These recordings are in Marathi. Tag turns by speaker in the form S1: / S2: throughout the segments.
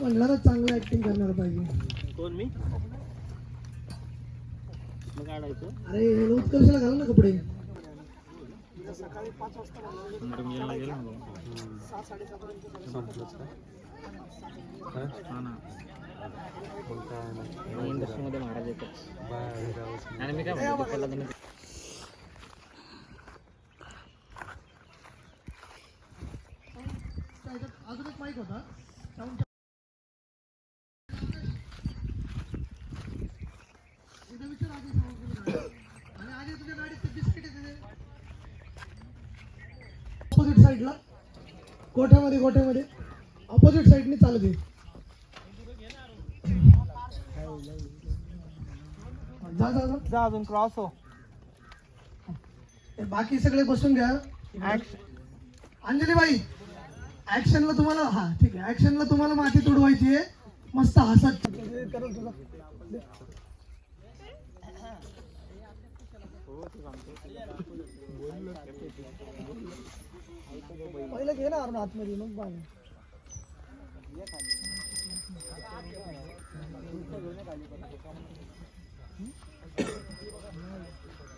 S1: म्हणलं ना चांगलं ऍक्टिंग करणार पाहिजे.
S2: कोण मी मग काढायचं
S1: अरे हे उत्कर्षला घाल ना कपडे.
S3: सकाळी 5 वाजता
S2: गेला ना
S3: 6-6:30 पर्यंत
S2: इंडस्ट्रीमध्ये महाराज येतात आणि मी काय म्हणतो त्याला
S1: अजून एक माईक होता आणि आधी तुझ्या गाडीत बिस्किट येते ऑपोजिट साईडला गोठ्यामध्ये ऑपोजिट साईडने चालू दे.
S3: जा अजून क्रॉस हो.
S1: बाकी सगळे बसून घ्या. अंजली बाई ऍक्शनला तुम्हाला हा ठीक आहे ऍक्शनला तुम्हाला माती तुडवायची आहे. मस्त हसत पहिलं घे ना अरुण आतमध्ये मग बाय.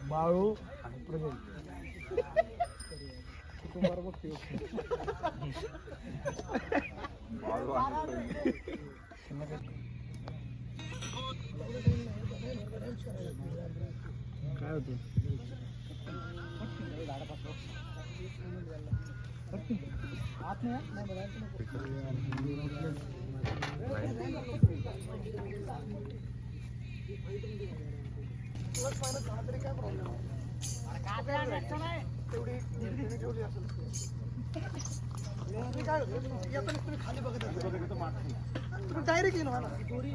S3: बाळू
S2: काय होतं
S1: खाली बघत तुम्ही डायरेक्ट येईल मला दोरी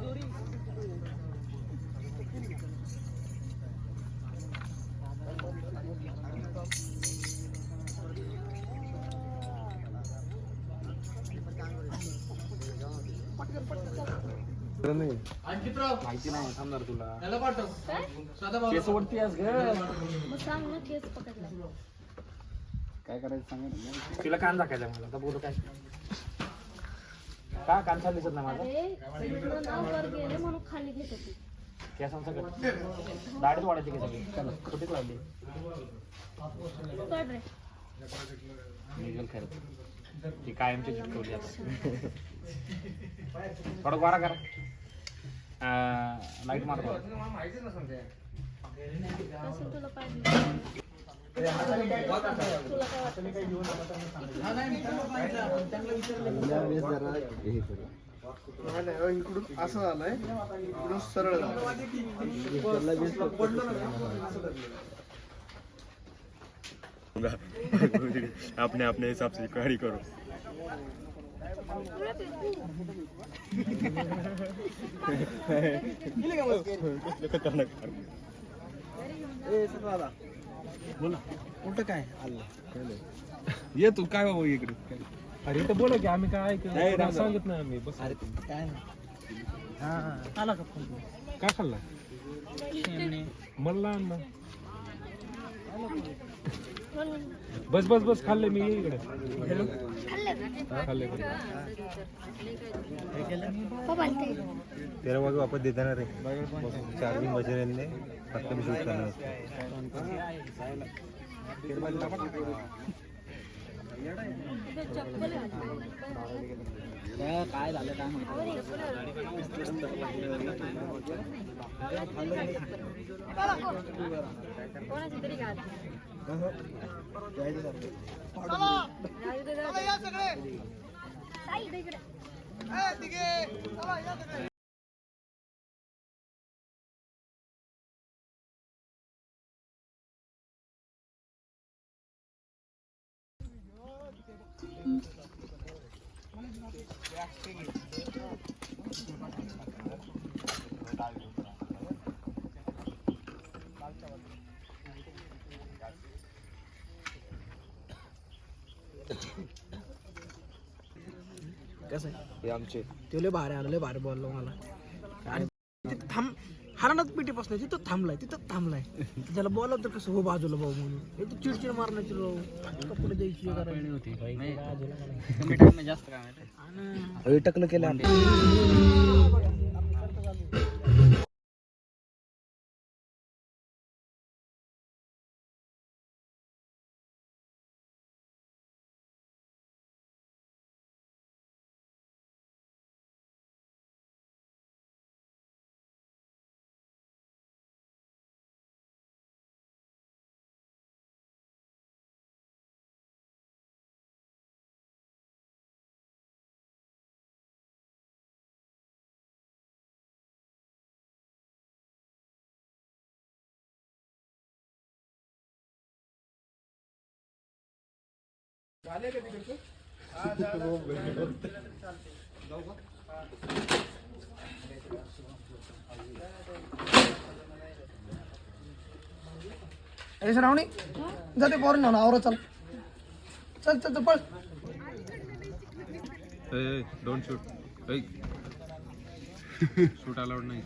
S2: माहिती नाही थांबणार तुला केस वरती आहेस काय करायचं सांगा तिला कान दाखायचा मला आता बोलू काय का कान छान दिसत नाही माझा
S4: खाली घेत होती
S2: केसांचा दाढीच वाढायची की सगळी कुठेच लावली निघेल खरं ती कायमची चिटकवली आता थोडं गोरा करा लाईट मारतो
S4: तुला पाहिजे
S3: इकडून असं झालंय इकडून सरळ
S5: अपने अपने हिसाब से गाड़ी करो.
S3: बोला कुठं काय
S5: ये तू काय बाबा इकडे.
S6: अरे तर बोला की आम्ही काय ऐकलं सांगत नाही आम्ही बस.
S3: अरे काय नाही आला का फोन
S6: काय खाल्ला मला अण्णा बस बस बस खाल्ले मी इकडे खाल्ले
S5: तेरा वागे वापस दे देना रे. चार्जिंग बचे रहने फक्त मी शूट करणार
S2: काय झालं काय
S4: कोणाची तरी गाडी
S3: कसं आहे आमचे तुला भारी आलं भारी बोललो मला आणि थांब हरणात पिटी बसलाय तिथं थांबलाय त्याला बोलावं तर कसं हो बाजूला भाऊ म्हणून हे तर चिडचिड मारण्याची राव कपडे द्यायची
S2: कमी टाइम जास्त काम आहे
S3: टकलं केलं
S1: ए श्रावणी जाते पोरं ना आवरा चल चल चल चल पळ
S5: डोंट शूट शूट अलाउड नाही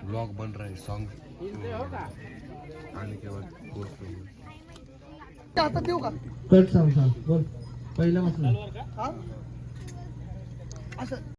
S5: ब्लॉग बन रहा है सॉन्ग आने के बाद पोस्ट होगा
S1: आता देऊ का कट सांग बोल पहिल्यापासून असं